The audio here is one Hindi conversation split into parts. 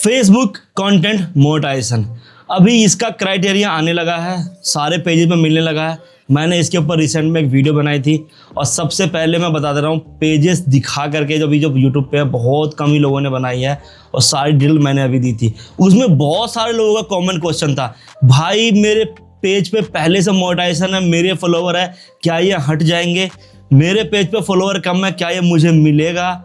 फेसबुक कंटेंट मोनेटाइजेशन अभी इसका क्राइटेरिया आने लगा है, सारे पेजेस में मिलने लगा है। मैंने इसके ऊपर रिसेंट में एक वीडियो बनाई थी और सबसे पहले मैं बता दे रहा हूँ, पेजेस दिखा करके जो यूट्यूब पे है बहुत कम ही लोगों ने बनाई है और सारी डिटेल मैंने अभी दी थी। उसमें बहुत सारे लोगों का कॉमन क्वेश्चन था, भाई मेरे पेज पे पहले से मोनेटाइजेशन है, मेरे फॉलोवर है, क्या ये हट जाएंगे? मेरे पेज पे फॉलोवर कम है, क्या ये मुझे मिलेगा?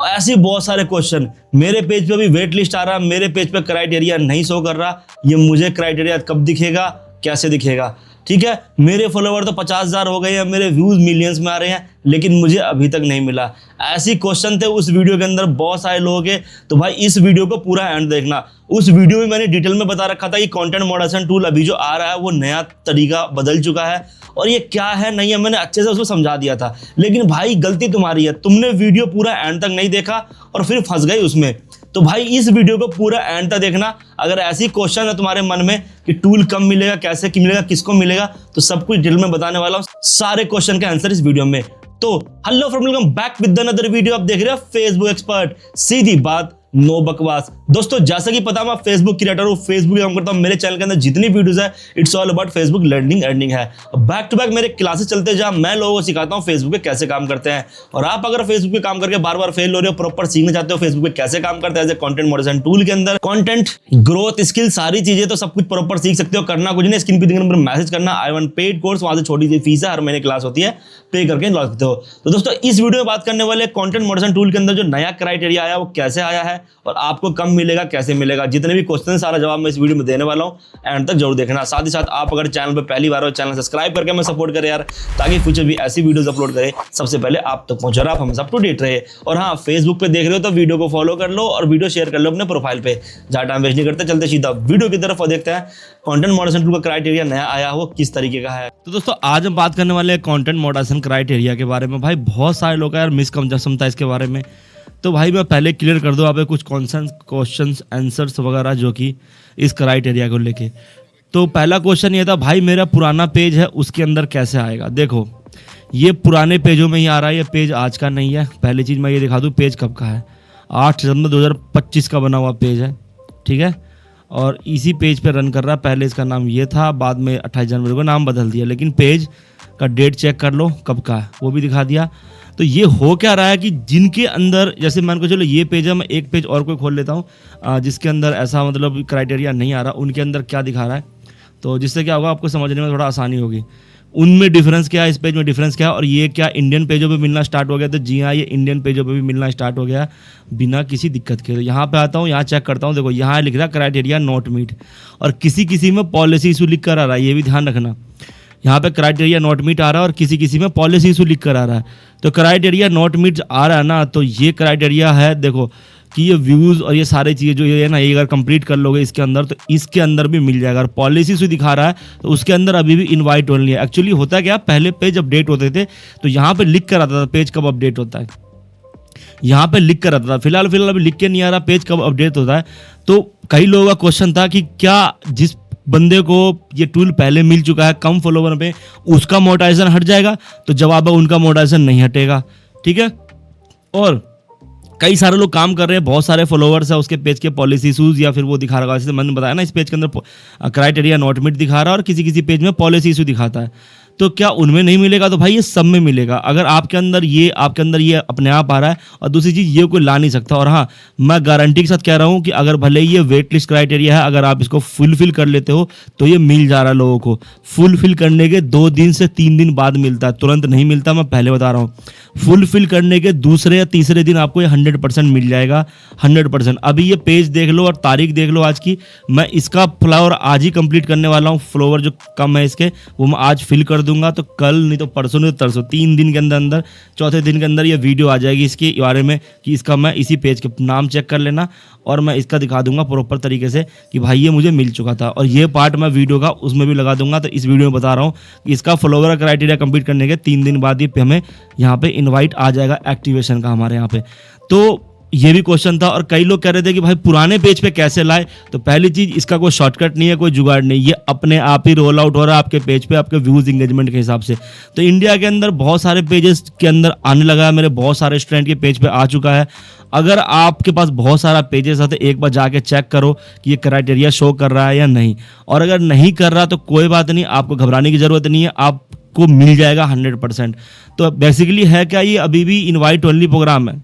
ऐसे बहुत सारे क्वेश्चन। मेरे पेज पे भी वेट लिस्ट आ रहा, मेरे पेज पे क्राइटेरिया नहीं शो कर रहा, ये मुझे क्राइटेरिया कब दिखेगा, कैसे दिखेगा? ठीक है, मेरे फॉलोवर तो 50,000 हो गए हैं, मेरे व्यूज मिलियंस में आ रहे हैं, लेकिन मुझे अभी तक नहीं मिला। ऐसी क्वेश्चन थे उस वीडियो के अंदर बहुत सारे लोगों के। तो भाई इस वीडियो को पूरा एंड देखना। उस वीडियो में मैंने डिटेल में बता रखा था कि कंटेंट मॉडरेशन टूल अभी जो आ रहा है वो नया तरीका बदल चुका है और ये क्या है नहीं है मैंने अच्छे से उसको समझा दिया था। लेकिन भाई गलती तुम्हारी है, तुमने वीडियो पूरा एंड तक नहीं देखा और फिर फंस गए उसमें। तो भाई इस वीडियो को पूरा एंड तक देखना। अगर ऐसी क्वेश्चन है तुम्हारे मन में कि टूल कब मिलेगा, कैसे मिलेगा, किसको मिलेगा, तो सब कुछ डिटेल में बताने वाला हूँ, सारे क्वेश्चन का आंसर इस वीडियो में। तो hello friend, welcome back with another video. आप देख रहे हो फेसबुक एक्सपर्ट, सीधी बात नो बकवास। दोस्तों जैसा कि पता है मैं फेसबुक क्रिएटर हूँ, फेसबुक काम करता हूँ। मेरे चैनल के अंदर जितनी वीडियोस है it's all about Facebook learning earning है। बैक टू बैक मेरे क्लासेस चलते जहाँ मैं लोगों को सिखाता हूँ फेसबुक पे कैसे काम करते हैं। और आप अगर फेसबुक पे काम करके बार बार फेल हो रहे हो, प्रॉपर सीखना चाहते हो फेसबुक पे कैसे काम करते हैं कंटेंट मॉडरेशन टूल के अंदर, कंटेंट ग्रोथ स्किल सारी चीजें, तो सब कुछ प्रॉपर सीख सकते हो। करना कुछ नहीं, स्क्रीन पे दिखे नंबर मैसेज करना, आई वांट पेड कोर्स, वहां से छोटी सी फीस है, हर महीने क्लास होती है, पे करके लगा सकते हो। तो दोस्तों इस वीडियो में बात करने वाले कंटेंट मॉडरेशन टूल के अंदर जो नया क्राइटेरिया आया वो कैसे आया है और आपको कब मिलेगा, कैसे मिलेगा, जितने भी क्वेश्चन सारा जवाब मैं इस वीडियो में देने वाला हूं, एंड तक जरूर देखना। साथ ही साथ आप अगर चैनल पे पहली बार हो, चैनल सब्सक्राइब करके मैं सपोर्ट करें यार, ताकि फ्यूचर भी ऐसी वीडियोस अपलोड करें सबसे पहले आप तक पहुंचे, आप हमेशा अप टू डेट रहे। और हाँ, फेसबुक पे देख रहे हो तो वीडियो को फॉलो कर लो और वीडियो शेयर कर लो अपने प्रोफाइल पे। जहाँ टाइम वेस्ट नहीं करते, चलते सीधा वीडियो की तरफ और देखते हैं कंटेंट मॉडरेशन टूल का क्राइटेरिया नया आया हो किस तरीके का है। तो दोस्तों आज हम बात करने वाले हैं कंटेंट मॉडरेशन क्राइटेरिया के बारे में। भाई बहुत सारे लोग यार मिसकंसेप्शन था इसके बारे में, तो भाई मैं पहले क्लियर कर दूं आप कुछ क्वेश्चंस आंसर्स वगैरह जो कि इस क्राइटेरिया को लेके। तो पहला क्वेश्चन ये था, भाई मेरा पुराना पेज है उसके अंदर कैसे आएगा? देखो ये पुराने पेजों में ही आ रहा है, ये पेज आज का नहीं है। पहली चीज़ मैं ये दिखा दूं पेज कब का है, 8 सितंबर 2025 का बना हुआ पेज है, ठीक है। और इसी पेज पे रन कर रहा है। पहले इसका नाम ये था, बाद में 28 जनवरी को नाम बदल दिया, लेकिन पेज का डेट चेक कर लो कब का है, वो भी दिखा दिया। तो ये हो क्या रहा है कि जिनके अंदर, जैसे मान को चलो ये पेज है, मैं एक पेज और कोई खोल लेता हूँ जिसके अंदर ऐसा मतलब क्राइटेरिया नहीं आ रहा, उनके अंदर क्या दिखा रहा है, तो जिससे क्या होगा आपको समझने में थोड़ा आसानी होगी। उनमें डिफरेंस क्या है, इस पेज में डिफरेंस क्या है, और ये क्या इंडियन पेजों पे मिलना स्टार्ट हो गया? तो जी हाँ, ये इंडियन पेजों पे भी मिलना स्टार्ट हो गया बिना किसी दिक्कत के। तो यहाँ पे आता हूँ, यहाँ चेक करता हूँ, देखो यहाँ लिख रहा है क्राइटेरिया नॉट मीट, और किसी किसी में पॉलिसी इशू लिख कर आ रहा है, ये भी ध्यान रखना। यहाँ पे क्राइटेरिया नॉट मीट आ रहा है और किसी किसी में पॉलिसी इशू लिख कर आ रहा है। तो क्राइटेरिया नॉट मीट आ रहा है ना, तो ये क्राइटेरिया है देखो कि ये व्यूज़ और ये सारी चीज़ें जो ये है ना, ये अगर कंप्लीट कर लोगे इसके अंदर तो इसके अंदर भी मिल जाएगा। और पॉलिसी इशू दिखा रहा है तो उसके अंदर अभी भी इन्वाइट ओनली है। एक्चुअली होता क्या, पहले पेज अपडेट होते थे तो यहाँ पे लिख कर आता था पेज कब अपडेट होता है, यहाँ पे लिख कर आता था। फिलहाल अभी लिख के नहीं आ रहा पेज कब अपडेट होता है। तो कई लोगों का क्वेश्चन था कि क्या जिस बंदे को ये टूल पहले मिल चुका है कम फॉलोवर पे, उसका मोनेटाइजेशन हट जाएगा? तो जवाब है उनका मोनेटाइजेशन नहीं हटेगा, ठीक है। और कई सारे लोग काम कर रहे हैं, बहुत सारे फॉलोवर्स है, उसके पेज के पॉलिसी इशूज या फिर वो दिखा रहा है, जैसे मैंने बताया ना इस पेज के अंदर क्राइटेरिया नॉट मीट दिखा रहा है और किसी किसी पेज में पॉलिसी इशू दिखाता है। तो क्या उनमें नहीं मिलेगा? तो भाई ये सब में मिलेगा। अगर आपके अंदर ये अपने आप आ रहा है, और दूसरी चीज़ ये कोई ला नहीं सकता। और हाँ, मैं गारंटी के साथ कह रहा हूँ कि अगर भले ही ये वेट लिस्ट क्राइटेरिया है, अगर आप इसको फुलफिल कर लेते हो तो ये मिल जा रहा है लोगों को। फुलफिल करने के 2 दिन से 3 दिन बाद मिलता है, तुरंत नहीं मिलता, मैं पहले बता रहा हूँ। फुलफिल करने के दूसरे या तीसरे दिन आपको ये 100% मिल जाएगा, 100%। अभी ये पेज देख लो और तारीख देख लो आज की, मैं इसका फ्लावर आज ही कंप्लीट करने वाला हूँ। फ्लावर जो कम है इसके वो मैं आज फिल कर दूंगा, तो कल नहीं तो परसों नहीं तो तरसों 3 दिन के अंदर चौथे दिन के अंदर ये वीडियो आ जाएगी इसके बारे में कि इसका मैं इसी पेज के नाम चेक कर लेना और मैं इसका दिखा दूंगा प्रॉपर तरीके से कि भाई ये मुझे मिल चुका था। और ये पार्ट मैं वीडियो का उसमें भी लगा दूंगा। तो इस वीडियो में बता रहा हूँ कि इसका फॉलोवर क्राइटेरिया कंप्लीट करने के 3 दिन बाद ये हमें यहाँ पे इनवाइट आ जाएगा एक्टिवेशन का हमारे यहाँ पे। तो ये भी क्वेश्चन था और कई लोग कह रहे थे कि भाई पुराने पेज पे कैसे लाए। तो पहली चीज़, इसका कोई शॉर्टकट नहीं है, कोई जुगाड़ नहीं, ये अपने आप ही रोल आउट हो रहा है आपके पेज पे आपके व्यूज़ इंगेजमेंट के हिसाब से। तो इंडिया के अंदर बहुत सारे पेजेस के अंदर आने लगा है, मेरे बहुत सारे स्टूडेंट के पेज पे आ चुका है। अगर आपके पास बहुत सारा पेजेस है तो एक बार जाके चेक करो कि ये क्राइटेरिया शो कर रहा है या नहीं, और अगर नहीं कर रहा तो कोई बात नहीं, आपको घबराने की ज़रूरत नहीं है, आपको मिल जाएगा 100%। तो बेसिकली है क्या, ये अभी भी इनवाइट ओनली प्रोग्राम है,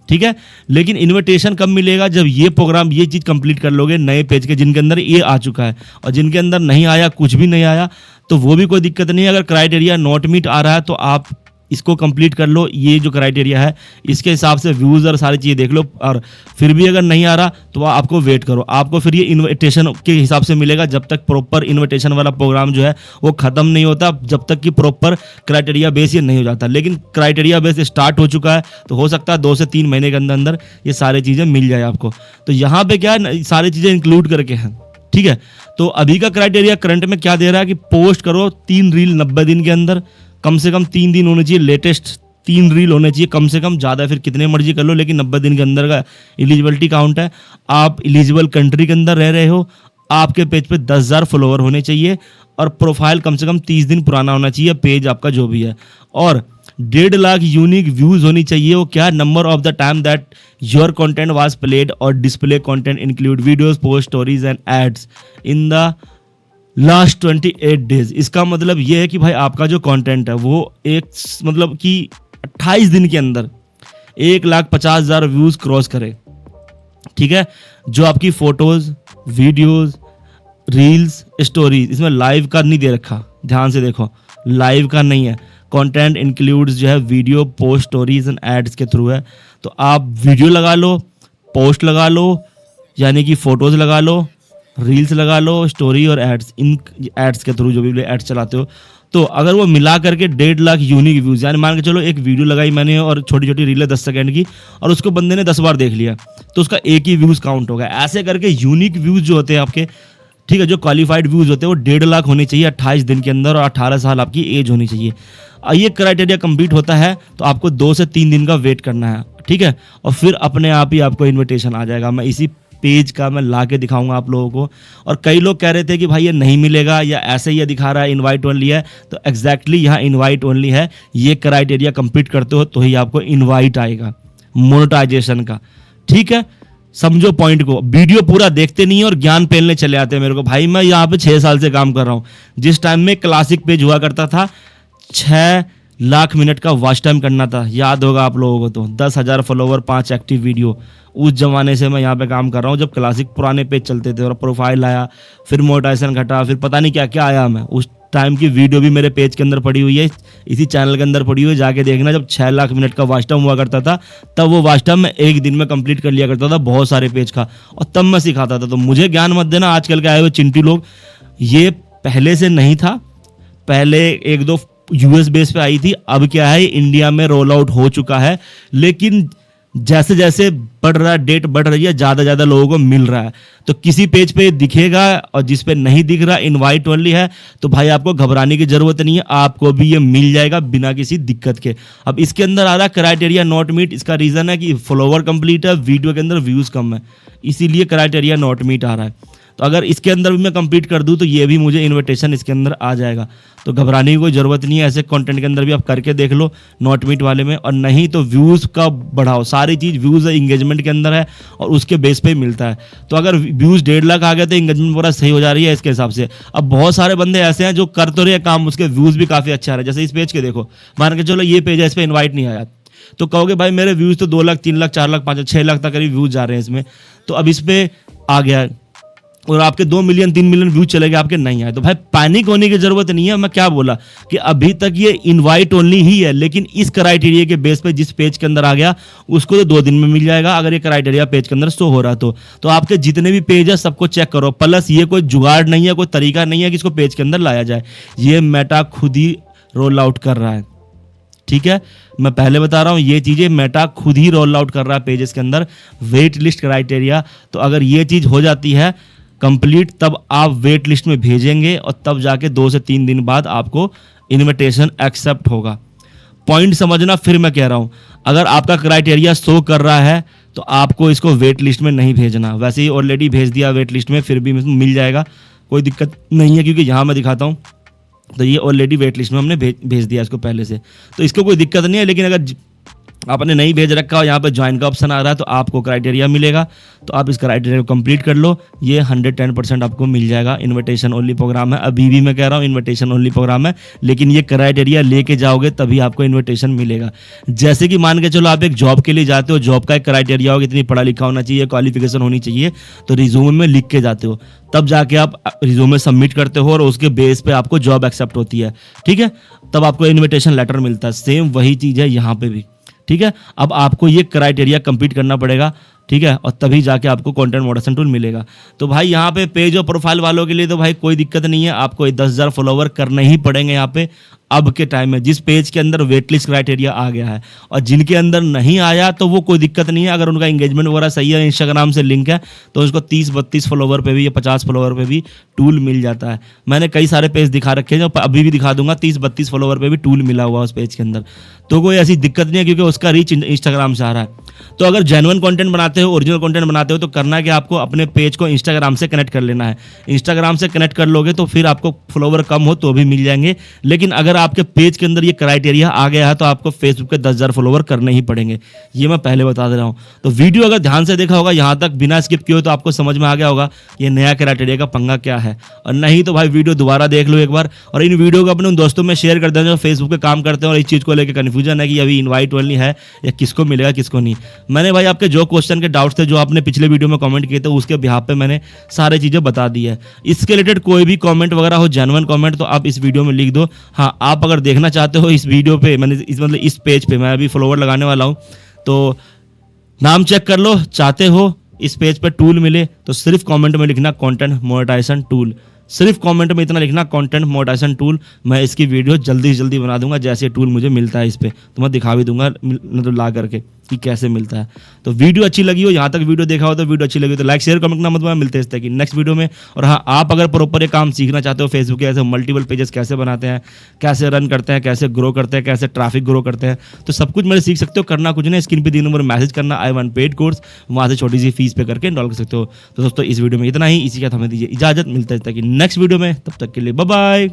ठीक है। लेकिन इनविटेशन कब मिलेगा, जब ये प्रोग्राम ये चीज़ कंप्लीट कर लोगे नए पेज के जिनके अंदर ये आ चुका है, और जिनके अंदर नहीं आया, कुछ भी नहीं आया, तो वो भी कोई दिक्कत नहीं है। अगर क्राइटेरिया नॉट मीट आ रहा है तो आप इसको कंप्लीट कर लो, ये जो क्राइटेरिया है इसके हिसाब से व्यूज़ और सारी चीज़ें देख लो, और फिर भी अगर नहीं आ रहा तो आपको वेट करो, आपको फिर ये इनविटेशन के हिसाब से मिलेगा। जब तक प्रॉपर इनविटेशन वाला प्रोग्राम जो है वो ख़त्म नहीं होता, जब तक कि प्रॉपर क्राइटेरिया बेस ये नहीं हो जाता। लेकिन क्राइटेरिया बेस स्टार्ट हो चुका है, तो हो सकता है 2 से 3 महीने के अंदर अंदर ये सारी चीज़ें मिल जाए आपको। तो यहाँ पर क्या है, सारी चीज़ें इंक्लूड करके हैं, ठीक है। तो अभी का क्राइटेरिया करंट में क्या दे रहा है कि पोस्ट करो 3 रील 90 दिन के अंदर, कम से कम 3 दिन होने चाहिए, लेटेस्ट 3 रील होने चाहिए कम से कम, ज़्यादा फिर कितने मर्जी कर लो, लेकिन 90 दिन के अंदर का एलिजिबिलिटी काउंट है। आप एलिजिबल कंट्री के अंदर रह रहे हो, आपके पेज पे 10,000 फॉलोवर होने चाहिए, और प्रोफाइल कम से कम 30 दिन पुराना होना चाहिए, पेज आपका जो भी है, और 1.5 लाख यूनिक व्यूज़ होनी चाहिए। वो क्या, number of the time that your content was played और display content include videos, post, stories and ads in the last 28 days. इसका मतलब ये है कि भाई आपका जो कंटेंट है वो एक मतलब कि 28 दिन के अंदर 1,50,000 व्यूज़ क्रॉस करे, ठीक है। जो आपकी फोटोज़, वीडियोज़, रील्स, स्टोरीज, इसमें लाइव का नहीं दे रखा, ध्यान से देखो, लाइव का नहीं है। कंटेंट इंक्लूड्स जो है video, post, stories and ads के थ्रू है। तो आप वीडियो लगा लो, पोस्ट लगा लो, यानी कि फ़ोटोज़ लगा लो, रील्स लगा लो, स्टोरी और एड्स, इन एड्स के थ्रू जो भी एड्स चलाते हो। तो अगर वो मिला करके 1.5 लाख यूनिक व्यूज़, यानी मान के चलो एक वीडियो लगाई मैंने और छोटी छोटी रीलें 10 सेकंड की, और उसको बंदे ने 10 बार देख लिया, तो उसका एक ही व्यूज़ काउंट होगा। ऐसे करके यूनिक व्यूज़ जो होते हैं आपके, ठीक है, जो क्वालिफाइड व्यूज़ होते हैं वो 1.5 लाख होने चाहिए 28 दिन के अंदर, और 18 साल आपकी एज होनी चाहिए। ये क्राइटेरिया कंप्लीट होता है तो आपको 2 से 3 दिन का वेट करना है, ठीक है, और फिर अपने आप ही आपको इन्विटेशन आ जाएगा। मैं इसी पेज का मैं ला के दिखाऊंगा आप लोगों को। और कई लोग कह रहे थे कि भाई ये नहीं मिलेगा या ऐसे ही ये दिखा रहा है इनवाइट ओनली है, तो एग्जैक्टली यहाँ इनवाइट ओनली है। ये क्राइटेरिया कंप्लीट करते हो तो ही आपको इनवाइट आएगा मोनेटाइजेशन का, ठीक है। समझो पॉइंट को, वीडियो पूरा देखते नहीं है और ज्ञान पेलने चले आते हैं मेरे को। भाई मैं यहाँ पे 6 साल से काम कर रहा हूँ। जिस टाइम में क्लासिक पेज हुआ करता था 6 लाख मिनट का वॉच टाइम करना था, याद होगा आप लोगों को, तो 10,000 फॉलोवर, 5 एक्टिव वीडियो, उस जमाने से मैं यहाँ पे काम कर रहा हूँ जब क्लासिक पुराने पेज चलते थे और प्रोफाइल आया, फिर मोनेटाइजेशन घटा, फिर पता नहीं क्या क्या आया। मैं उस टाइम की वीडियो भी मेरे पेज के अंदर पड़ी हुई है, इसी चैनल के अंदर पड़ी हुई है, जाके देखना। जब 6 लाख मिनट का वॉच टाइम हुआ करता था तब वो वॉच टाइम मैं एक दिन में कंप्लीट कर लिया करता था बहुत सारे पेज का, और तब मैं सिखाता था। तो मुझे ज्ञान मत देना आजकल के आए हुए चिंटू लोग, ये पहले से नहीं था, पहले 1-2 यूएस बेस पे आई थी, अब क्या है इंडिया में रोल आउट हो चुका है। लेकिन जैसे जैसे बढ़ रहा है, डेट बढ़ रही है, ज़्यादा ज़्यादा लोगों को मिल रहा है। तो किसी पेज पे दिखेगा और जिस पे नहीं दिख रहा, इनवाइट ओनली है, तो भाई आपको घबराने की ज़रूरत नहीं है, आपको भी ये मिल जाएगा बिना किसी दिक्कत के। अब इसके अंदर आ रहा है क्राइटेरिया नॉट मीट, इसका रीज़न है कि फॉलोवर कंप्लीट है, वीडियो के अंदर व्यूज़ कम है, इसीलिए क्राइटेरिया नॉट मीट आ रहा है। तो अगर इसके अंदर भी मैं कंप्लीट कर दूं तो ये भी मुझे इनविटेशन इसके अंदर आ जाएगा। तो घबराने की कोई ज़रूरत नहीं है, ऐसे कंटेंट के अंदर भी आप करके देख लो नॉट मीट वाले में। और नहीं तो व्यूज़ का बढ़ाओ, सारी चीज़ व्यूज़ इंगेजमेंट के अंदर है और उसके बेस पे मिलता है। तो अगर व्यूज़ 1.5 लाख आ गए तो इंगेजमेंट पूरा सही हो जा रही है इसके हिसाब से। अब बहुत सारे बंदे ऐसे हैं जो कर तो रहे काम, उसके व्यूज़ भी काफ़ी अच्छा आ रहा है। जैसे इस पेज के देखो, मान के चलो ये पेज है, इस पर इन्वाइट नहीं आया, तो कहोगे भाई मेरे व्यूज़ तो 2 लाख, 3 लाख, 4 लाख, 5 लाख, 6 लाख तक करीब व्यूज़ जा रहे हैं इसमें, तो अब इस पर आ गया और आपके 2 मिलियन 3 मिलियन व्यू चले गए, आपके नहीं आए, तो भाई पैनिक होने की जरूरत नहीं है। मैं क्या बोला कि अभी तक ये इनवाइट ओनली ही है, लेकिन इस क्राइटेरिया के बेस पे जिस पेज के अंदर आ गया उसको तो 2 दिन में मिल जाएगा, अगर ये क्राइटेरिया पेज के अंदर शो हो रहा तो आपके जितने भी पेज है सबको चेक करो। प्लस ये कोई जुगाड़ नहीं है, कोई तरीका नहीं है कि इसको पेज के अंदर लाया जाए, ये मेटा खुद ही रोल आउट कर रहा है, ठीक है। मैं पहले बता रहा हूँ ये चीज़ें मेटा खुद ही रोल आउट कर रहा है पेजेस के अंदर, वेट लिस्ट क्राइटेरिया। तो अगर ये चीज़ हो जाती है कंप्लीट, तब आप वेट लिस्ट में भेजेंगे और तब जाके 2 से 3 दिन बाद आपको इनविटेशन एक्सेप्ट होगा। पॉइंट समझना, फिर मैं कह रहा हूँ, अगर आपका क्राइटेरिया शो कर रहा है तो आपको इसको वेट लिस्ट में नहीं भेजना। वैसे ही ऑलरेडी भेज दिया वेट लिस्ट में, फिर भी मिल जाएगा, कोई दिक्कत नहीं है, क्योंकि यहाँ मैं दिखाता हूँ तो ये ऑलरेडी वेट लिस्ट में हमने भेज दिया इसको पहले से, तो इसको कोई दिक्कत नहीं है। लेकिन अगर आपने नहीं भेज रखा हो, यहाँ पे ज्वाइन का ऑप्शन आ रहा है, तो आपको क्राइटेरिया मिलेगा, तो आप इस क्राइटेरिया को कंप्लीट कर लो। ये 110% आपको मिल जाएगा। इनविटेशन ओनली प्रोग्राम है, अभी भी मैं कह रहा हूँ इनविटेशन ओनली प्रोग्राम है, लेकिन ये क्राइटेरिया लेके जाओगे तभी आपको इन्विटेशन मिलेगा। जैसे कि मान के चलो आप एक जॉब के लिए जाते हो, जॉब का एक क्राइटेरिया होगा, इतनी पढ़ा लिखा होना चाहिए, क्वालिफिकेशन होनी चाहिए, तो रिज्यूमे में लिख के जाते हो, तब जाके आप रिज्यूमे सबमिट करते हो और उसके बेस पे आपको जॉब एक्सेप्ट होती है, ठीक है, तब आपको इन्विटेशन लेटर मिलता है। सेम वही चीज़ है यहाँ पे भी, ठीक है। अब आपको ये क्राइटेरिया कंप्लीट करना पड़ेगा, ठीक है, और तभी जाके आपको कंटेंट मॉडरेशन टूल मिलेगा। तो भाई यहाँ पे पेज और प्रोफाइल वालों के लिए तो भाई कोई दिक्कत नहीं है, आपको 10,000 फॉलोवर करने ही पड़ेंगे यहाँ पे अब के टाइम में, जिस पेज के अंदर वेट लिस्ट क्राइटेरिया आ गया है। और जिनके अंदर नहीं आया तो वो कोई दिक्कत नहीं है, अगर उनका इंगेजमेंट वगैरह सही है, इंस्टाग्राम से लिंक है, तो उसको 30-32 फॉलोवर पे भी या 50 फॉलोवर पे भी टूल मिल जाता है। मैंने कई सारे पेज दिखा रखे हैं, जो अभी भी दिखा दूंगा, 30-32 फॉलोवर पे भी टूल मिला हुआ उस पेज के अंदर, तो कोई ऐसी दिक्कत नहीं है, क्योंकि उसका रीच इंस्टाग्राम से आ रहा है। तो अगर जेन्युइन कंटेंट बनाते हो, ओरिजिनल कंटेंट बनाते हो, तो करना है कि आपको अपने पेज को इंस्टाग्राम से कनेक्ट कर लेना है। इंस्टाग्राम से कनेक्ट कर लोगे तो फिर आपको फॉलोवर कम हो तो भी मिल जाएंगे, लेकिन अगर आपके पेज के अंदर ये क्राइटेरिया आ गया है तो आपको फेसबुक के 10,000 फॉलोवर करने ही पड़ेंगे, ये मैं पहले बता दे रहा हूँ। तो वीडियो अगर ध्यान से देखा होगा यहाँ तक बिना स्किप किए हो, तो आपको समझ में आ गया होगा ये नया क्राइटेरिया का पंगा क्या है, और नहीं तो भाई वीडियो दोबारा देख लो एक बार, और इन वीडियो को अपने उन दोस्तों में शेयर कर देना जो फेसबुक पे काम करते हैं और इस चीज़ को लेकर कन्फ्यूजन है कि अभी इन्वाइट ओनली है या किसको मिलेगा किसको नहीं। मैंने भाई आपके जो क्वेश्चन के डाउट्स थे, जो आपने पिछले वीडियो में कमेंट किए थे, उसके बिहाफ पे मैंने सारी चीज़ें बता दी है। इसके रिलेटेड कोई भी कमेंट वगैरह हो, जेन्युइन कमेंट, तो आप इस वीडियो में लिख दो। हाँ, आप अगर देखना चाहते हो इस वीडियो पे, मैंने इस पेज पे मैं अभी फॉलोवर लगाने वाला हूँ, तो नाम चेक कर लो, चाहते हो इस पेज पे टूल मिले तो सिर्फ कमेंट में लिखना कंटेंट मोनेटाइजेशन टूल, सिर्फ कमेंट में इतना लिखना कंटेंट मोनेटाइजेशन टूल। मैं इसकी वीडियो जल्दी से जल्दी बना दूंगा, जैसे टूल मुझे मिलता है इस पर, तो मैं दिखा भी दूंगा मतलब ला करके कि कैसे मिलता है। तो वीडियो अच्छी लगी हो, यहाँ तक वीडियो देखा हो तो वीडियो अच्छी लगी तो लाइक शेयर कमेंट करना मत भूलना। मिलते हैं इस तरह की नेक्स्ट वीडियो में। और हाँ, आप अगर प्रॉपर ये काम सीखना चाहते हो, फेसबुक के ऐसे मल्टीपल पेजेस कैसे बनाते हैं, कैसे रन करते हैं, कैसे ग्रो करते हैं, कैसे ट्रैफिक ग्रो करते हैं, तो सब कुछ मेरे सीख सकते हो। करना कुछ नहीं, स्क्रीन पे 3 नंबर मैसेज करना, आई वांट पेड कोर्स, वहाँ से छोटी सी फीस पे करके इनरोल कर सकते हो। तो दोस्तों इस वीडियो में इतना ही, इसी के साथ हमें दीजिए इजाजत। मिलता है इस तरह की नेक्स्ट वीडियो में, तब तक के लिए बाय बाय।